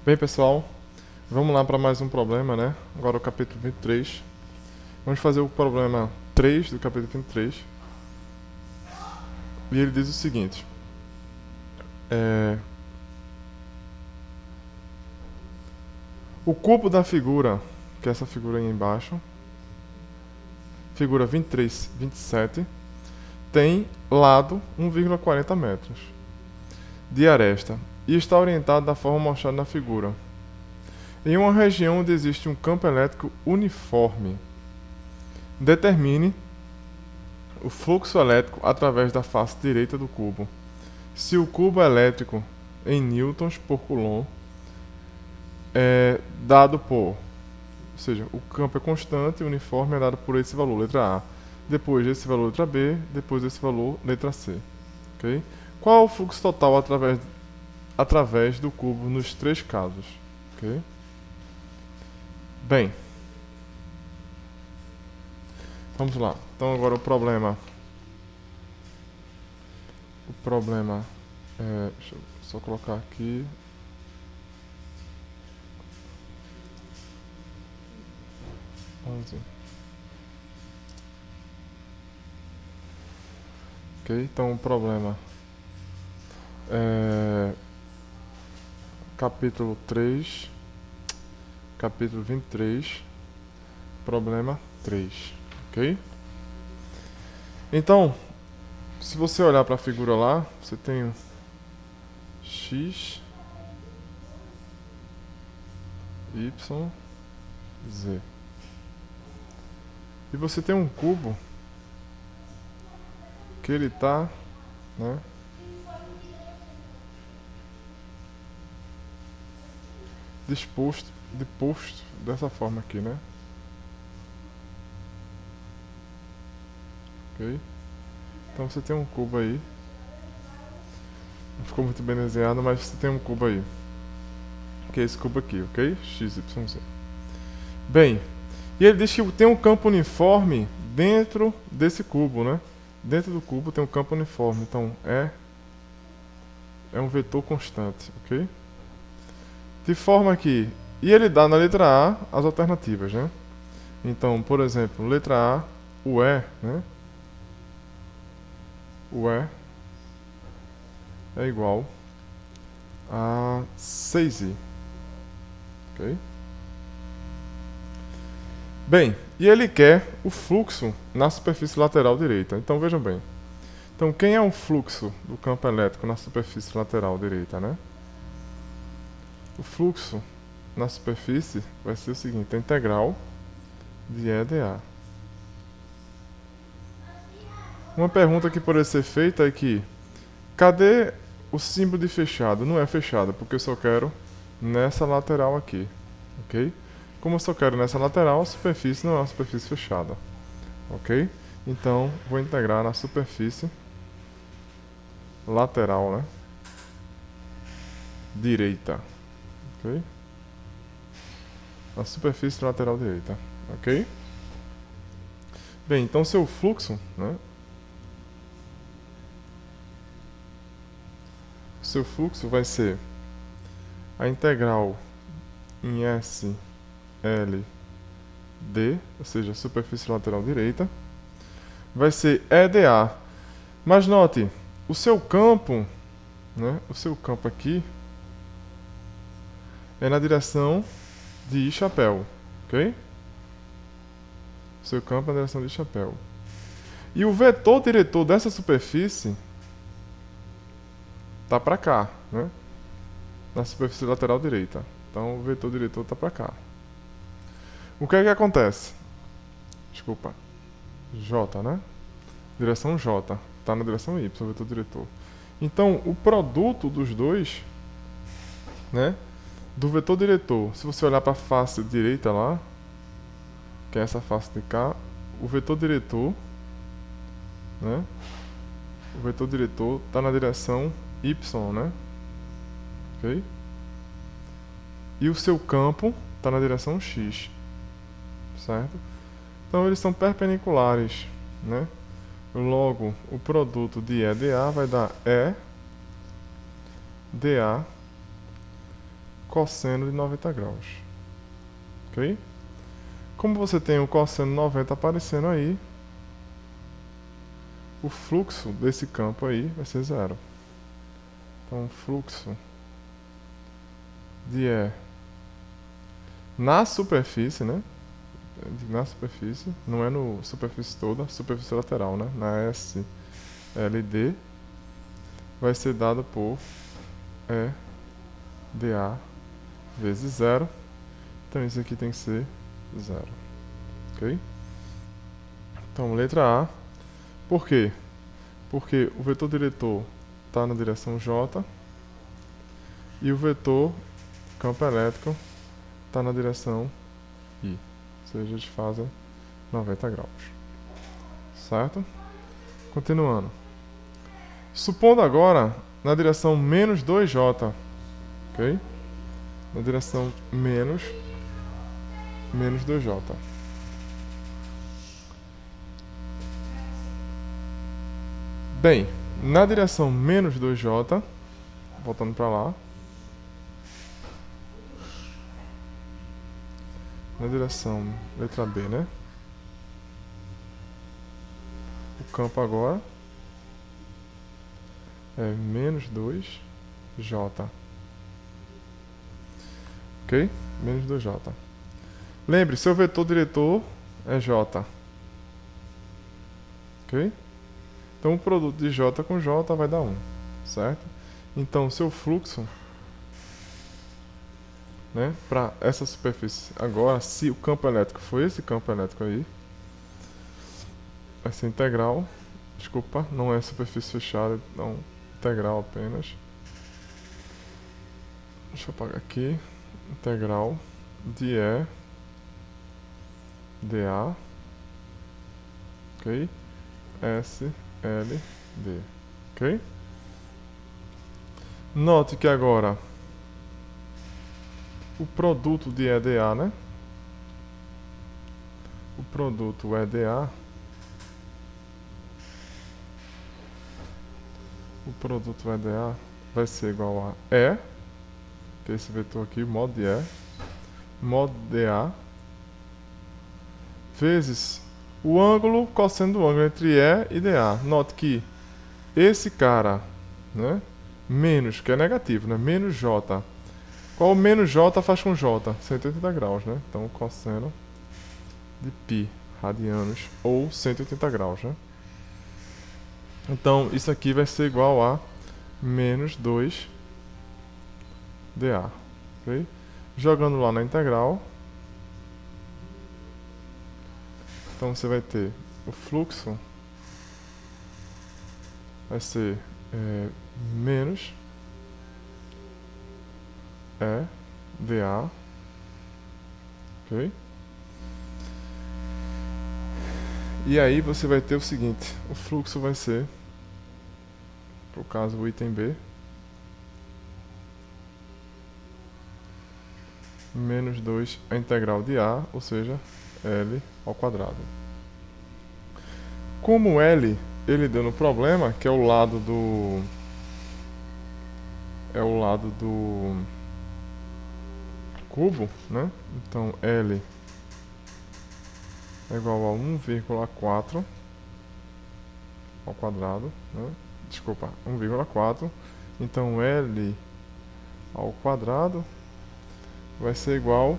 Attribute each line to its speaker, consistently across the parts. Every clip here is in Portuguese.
Speaker 1: Bem, pessoal, vamos lá para mais um problema, né? Agora o capítulo 23. Vamos fazer o problema 3 do capítulo 23. E ele diz o seguinte: é, o cubo da figura, que é essa figura aí embaixo, figura 23, 27, tem lado 1,40 metros de aresta e está orientado da forma mostrada na figura. Em uma região onde existe um campo elétrico uniforme, determine o fluxo elétrico através da face direita do cubo. Se o cubo elétrico em newtons por coulomb é dado por, ou seja, o campo é constante, uniforme é dado por esse valor, letra A. Depois desse valor, letra B. Depois desse valor, letra C. Okay? Qual é o fluxo total através do cubo nos três casos? Okay? Bem, vamos lá. Então agora o problema é, deixa eu só colocar aqui. Ok, então o problema é capítulo 3, capítulo 23, problema 3, ok? Então, se você olhar para a figura lá, você tem o x, y, z. E você tem um cubo que ele está, né, disposto dessa forma aqui, né? Ok? Então você tem um cubo aí. Não ficou muito bem desenhado, mas você tem um cubo aí. Que é esse cubo aqui, ok? X, Y, Z. Bem, e ele diz que tem um campo uniforme dentro desse cubo, né? Dentro do cubo tem um campo uniforme, então é um vetor constante, ok? De forma que, e ele dá na letra A as alternativas, né? Então, por exemplo, letra A, o E, né? O E é igual a 6i, ok? Bem, e ele quer o fluxo na superfície lateral direita. Então vejam bem. Então quem é o fluxo do campo elétrico na superfície lateral direita, né? O fluxo na superfície vai ser o seguinte: a integral de E dA. Uma pergunta que pode ser feita é que cadê o símbolo de fechado? Não é fechado, porque eu só quero nessa lateral aqui, ok? Como eu só quero nessa lateral, a superfície não é uma superfície fechada, ok? Então, vou integrar na superfície lateral, né? Direita, ok? Na superfície lateral direita, ok? Bem, então seu fluxo, né? Seu fluxo vai ser a integral em S, L, D, ou seja, superfície lateral direita, vai ser EDA. Mas note, o seu campo, né? O seu campo aqui é na direção de chapéu, ok? O seu campo é na direção de chapéu. E o vetor diretor dessa superfície tá para cá, né? Na superfície lateral direita. Então o vetor diretor tá para cá. O que é que acontece? Desculpa. J, né? Direção J. Tá na direção Y, o vetor diretor. Então o produto dos dois, né? Do vetor diretor, se você olhar para a face direita lá, que é essa face de cá, o vetor diretor, né? O vetor diretor está na direção Y, né? Ok? E o seu campo está na direção X, certo? Então eles são perpendiculares, né? Logo, o produto de EDA vai dar EDA cosseno de 90 graus. Ok? Como você tem o cosseno 90 aparecendo aí, o fluxo desse campo aí vai ser zero. Então, o fluxo de E na superfície, né? Na superfície, não é no superfície toda, superfície lateral, né? Na SLD vai ser dado por EDA vezes zero. Então isso aqui tem que ser zero. Ok? Então, letra A. Por quê? Porque o vetor diretor está na direção J e o vetor campo elétrico está na direção I. Ou seja, eles fazem 90 graus. Certo? Continuando. Supondo agora na direção menos 2J. Ok? Na direção menos 2J. Bem, na direção menos 2J, voltando para lá, na direção letra B, né? O campo agora é menos 2J. Ok? Menos 2J. Lembre, seu vetor diretor é J. Ok? Então o produto de J com J vai dar 1. Certo? Então seu fluxo, né, para essa superfície agora, se o campo elétrico for esse campo elétrico aí, vai ser integral. Desculpa, não é superfície fechada, então integral apenas. Deixa eu apagar aqui. Integral de E dA, ok? SLD, ok? Note que agora o produto de EDA, né? O produto EDA, vai ser igual a E, que é esse vetor aqui, mod de E, mod dA, vezes o ângulo, cosseno do ângulo entre E e dA. Note que esse cara, né? Menos, que é negativo, né? Menos J. Qual o menos J faz com J? 180 graus, né? Então, cosseno de π radianos, ou 180 graus, né? Então, isso aqui vai ser igual a menos 2 dA. Okay? Jogando lá na integral, então você vai ter o fluxo vai ser menos dA, ok? E aí você vai ter o seguinte, o fluxo vai ser, por caso o item B, menos 2 a integral de A, ou seja, L ao quadrado. Como L ele deu no problema, que é o lado do cubo, né? Então L é igual a 1,4 ao quadrado, né? Desculpa, 1,4. Então L ao quadrado vai ser igual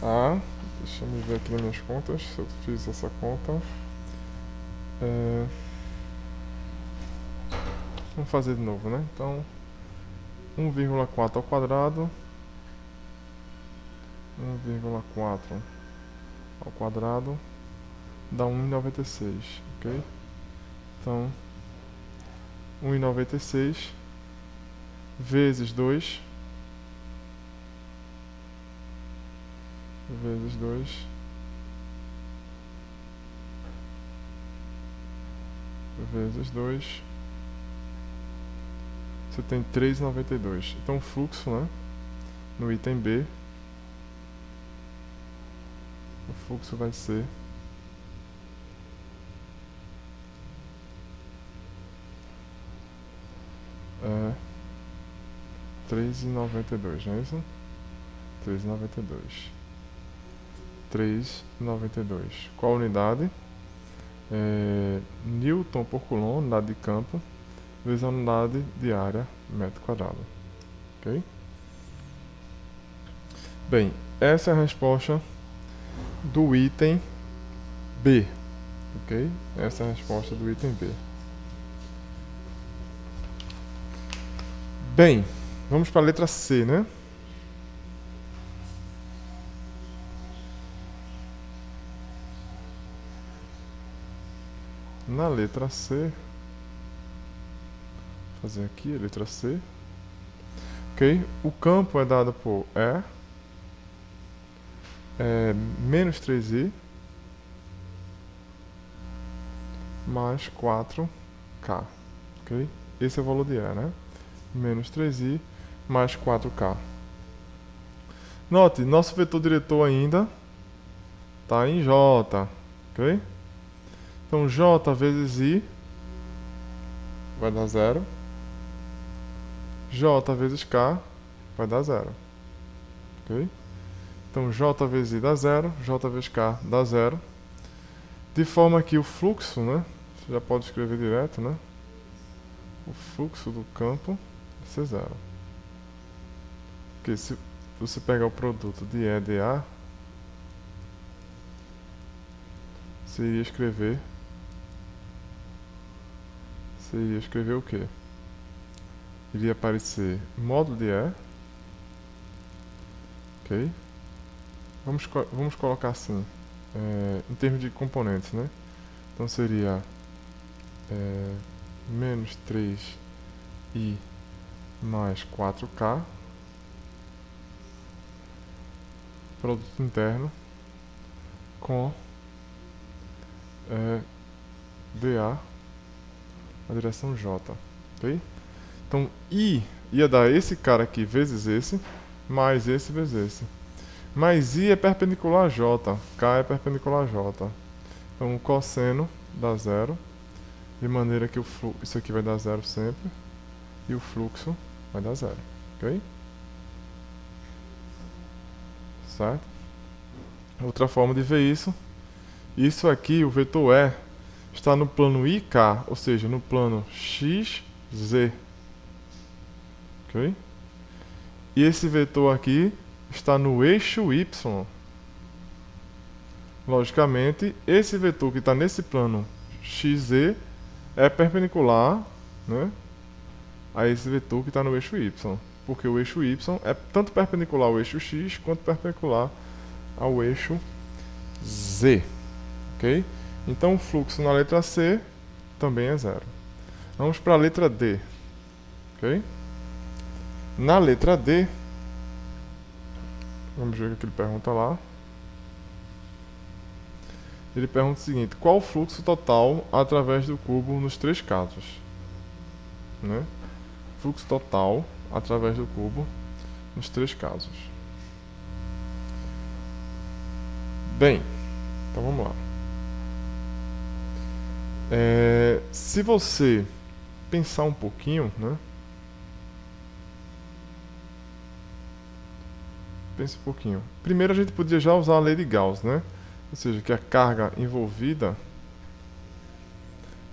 Speaker 1: a... Deixa eu ver aqui nas minhas contas, se eu fiz essa conta. Vamos fazer de novo, né? Então, 1,4 ao quadrado. 1,4 ao quadrado dá 1,96, ok? Então, 1,96 vezes 2 vezes 2 vezes 2, você tem 3,92. Então o fluxo, né, no item B, o fluxo vai ser 3,92, não é isso? 3,92. 3,92. Qual a unidade? Newton por Coulomb, unidade de campo, vezes a unidade de área, metro quadrado. Ok? Bem, essa é a resposta do item B. Ok? Essa é a resposta do item B. Bem, vamos para a letra C, né? Na letra C, vou fazer aqui a letra C. Ok? O campo é dado por menos 3i mais 4k. Ok? Esse é o valor de E, né? Menos 3i mais 4k. Note, nosso vetor diretor ainda está em J. Ok? Então, J vezes I vai dar 0. J vezes K vai dar 0. Ok? Então, J vezes I dá 0. J vezes K dá 0. De forma que o fluxo, né? Você já pode escrever direto, né? O fluxo do campo vai ser 0. Porque se você pegar o produto de E e de A, você iria escrever o quê? Iria aparecer módulo de E. Ok? Vamos colocar assim, em termos de componentes, né? Então seria menos 3i mais 4k, produto interno, com dA, a direção J. Ok? Então, I ia dar esse cara aqui vezes esse, mais esse vezes esse. Mas I é perpendicular a J, K é perpendicular a J. Então, o cosseno dá 0, de maneira que isso aqui vai dar 0 sempre, e o fluxo vai dar 0. Ok? Certo? Outra forma de ver isso aqui, o vetor E, está no plano IK, ou seja, no plano XZ. Ok? E esse vetor aqui está no eixo Y. Logicamente, esse vetor que está nesse plano XZ é perpendicular, né, a esse vetor que está no eixo Y. Porque o eixo Y é tanto perpendicular ao eixo X quanto perpendicular ao eixo Z. Ok? Então o fluxo na letra C também é 0. Vamos para a letra D. Ok? Na letra D, vamos ver o que ele pergunta lá. Ele pergunta o seguinte: qual o fluxo total através do cubo nos 3 casos? Né? Fluxo total através do cubo nos 3 casos. Bem, então vamos lá. Se você pensar um pouquinho, né? Pense um pouquinho. Primeiro a gente podia já usar a lei de Gauss, né? Ou seja, que a carga envolvida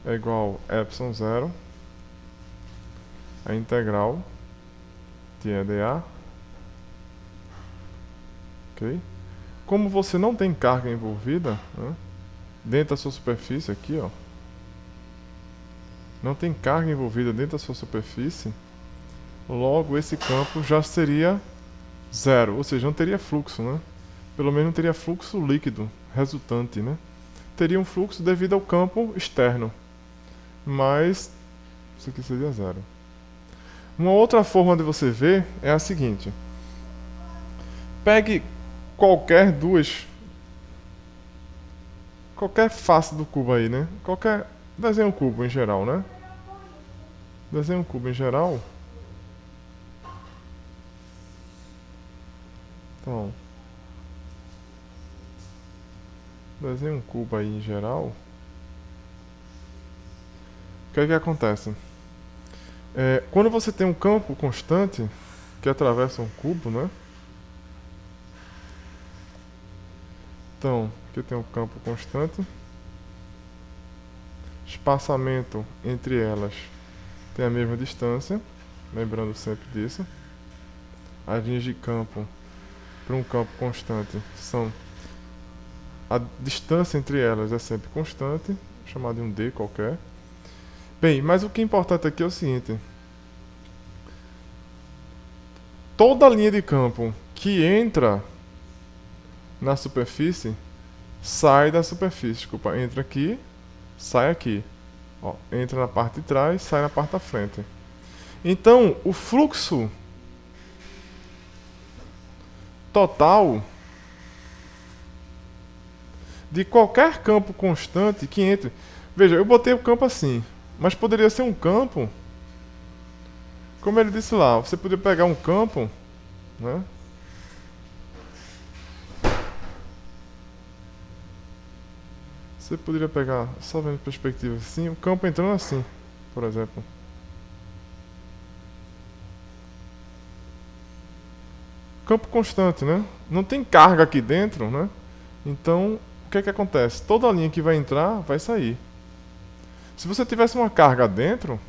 Speaker 1: é igual a epsilon zero, a integral de E de A. Ok? Como você não tem carga envolvida, né, dentro da sua superfície aqui, ó, não tem carga envolvida dentro da sua superfície, logo esse campo já seria zero, ou seja, não teria fluxo, né? Pelo menos não teria fluxo líquido resultante, né? Teria um fluxo devido ao campo externo, mas isso aqui seria zero. Uma outra forma de você ver é a seguinte: pegue qualquer face do cubo aí, né? Desenhe um cubo em geral, né? Desenhe um cubo em geral. Então, desenhe um cubo aí em geral. O que é que acontece? Quando você tem um campo constante, que atravessa um cubo, né? Então, aqui tem um campo constante. Espaçamento entre elas tem a mesma distância, lembrando sempre disso. As linhas de campo para um campo constante são... A distância entre elas é sempre constante, chamada de um D qualquer. Bem, mas o que é importante aqui é o seguinte. Toda linha de campo que entra na superfície sai da superfície. Desculpa, entra aqui, sai aqui. Ó, entra na parte de trás, sai na parte da frente. Então, o fluxo total de qualquer campo constante que entre... Veja, eu botei o campo assim, mas poderia ser um campo... Como ele disse lá, você poderia pegar um campo, né? Você poderia pegar, só vendo perspectiva assim, o campo entrando assim, por exemplo. Campo constante, né? Não tem carga aqui dentro, né? Então, o que é que acontece? Toda linha que vai entrar, vai sair. Se você tivesse uma carga dentro...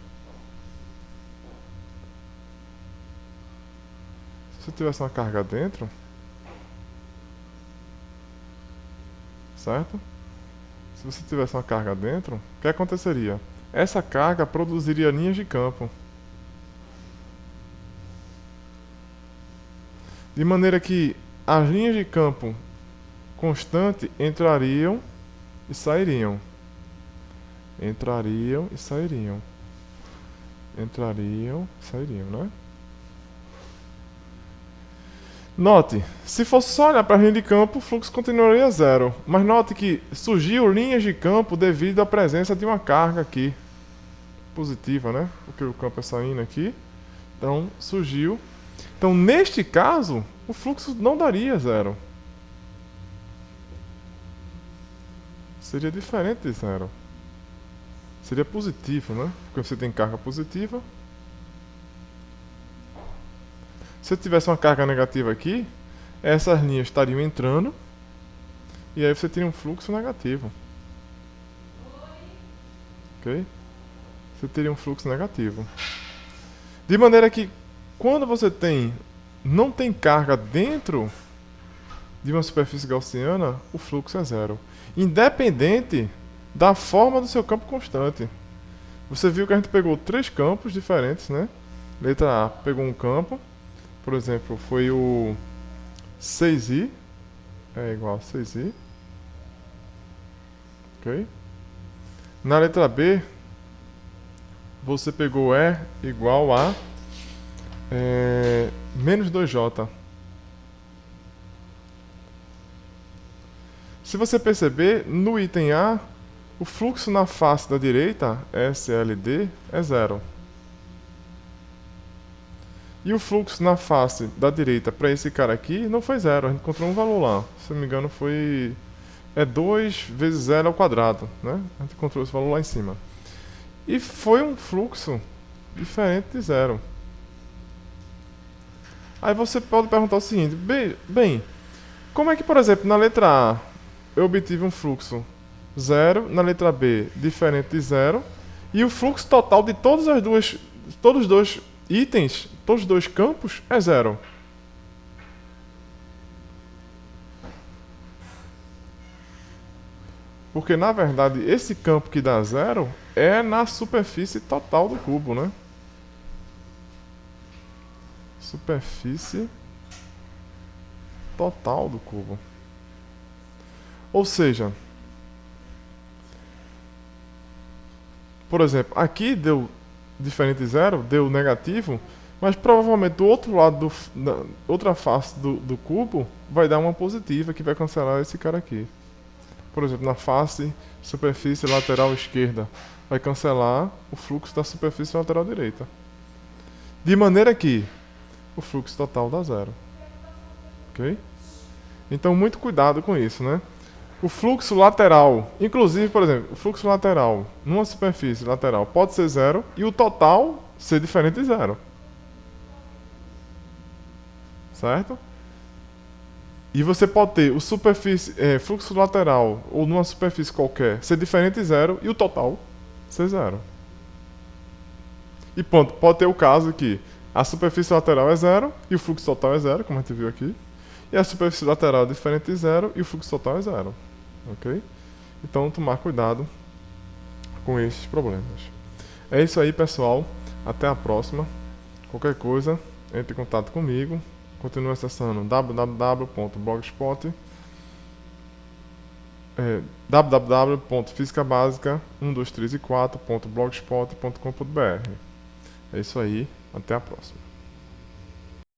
Speaker 1: Se você tivesse uma carga dentro... Certo? Se você tivesse uma carga dentro, o que aconteceria? Essa carga produziria linhas de campo. De maneira que as linhas de campo constante entrariam e sairiam. Entrariam e sairiam. Entrariam e sairiam, né? Note, se fosse só olhar para a linha de campo, o fluxo continuaria zero. Mas note que surgiu linhas de campo devido à presença de uma carga aqui. Positiva, né? Porque o campo é saindo aqui. Então, surgiu. Então, neste caso, o fluxo não daria zero. Seria diferente de zero. Seria positivo, né? Porque você tem carga positiva. Se eu tivesse uma carga negativa aqui, essas linhas estariam entrando e aí você teria um fluxo negativo. Ok? Você teria um fluxo negativo. De maneira que quando você não tem carga dentro de uma superfície gaussiana, o fluxo é zero. Independente da forma do seu campo constante. Você viu que a gente pegou 3 campos diferentes, né? Letra A pegou um campo. Por exemplo, foi o 6i, é igual a 6i. Ok? Na letra B, você pegou E igual a menos 2j. Se você perceber, no item A, o fluxo na face da direita, SLD, é zero. E o fluxo na face da direita para esse cara aqui não foi zero, a gente encontrou um valor lá. Se não me engano foi... É 2 vezes 0 ao quadrado, né? A gente encontrou esse valor lá em cima. E foi um fluxo diferente de zero. Aí você pode perguntar o seguinte, bem, como é que, por exemplo, na letra A eu obtive um fluxo zero, na letra B diferente de zero, e o fluxo total de todos os dois itens, todos os dois campos, é zero. Porque, na verdade, esse campo que dá zero é na superfície total do cubo, né? Superfície total do cubo. Ou seja, por exemplo, aqui deu diferente de zero, deu negativo, mas provavelmente do outro lado, da outra face do cubo, vai dar uma positiva que vai cancelar esse cara aqui. Por exemplo, na face superfície lateral esquerda, vai cancelar o fluxo da superfície lateral direita. De maneira que o fluxo total dá zero. Ok? Então, muito cuidado com isso, né? O fluxo lateral, inclusive, por exemplo, o fluxo lateral numa superfície lateral pode ser zero e o total ser diferente de zero. certo? E você pode ter o fluxo lateral ou numa superfície qualquer ser diferente de zero e o total ser zero. E ponto, pode ter o caso que a superfície lateral é zero e o fluxo total é zero, como a gente viu aqui. E a superfície lateral é diferente de zero e o fluxo total é zero. Ok? Então, tomar cuidado com esses problemas. É isso aí, pessoal. Até a próxima. Qualquer coisa, entre em contato comigo. Continue acessando www.fisicabasica123e4.blogspot.com.br. É isso aí, até a próxima.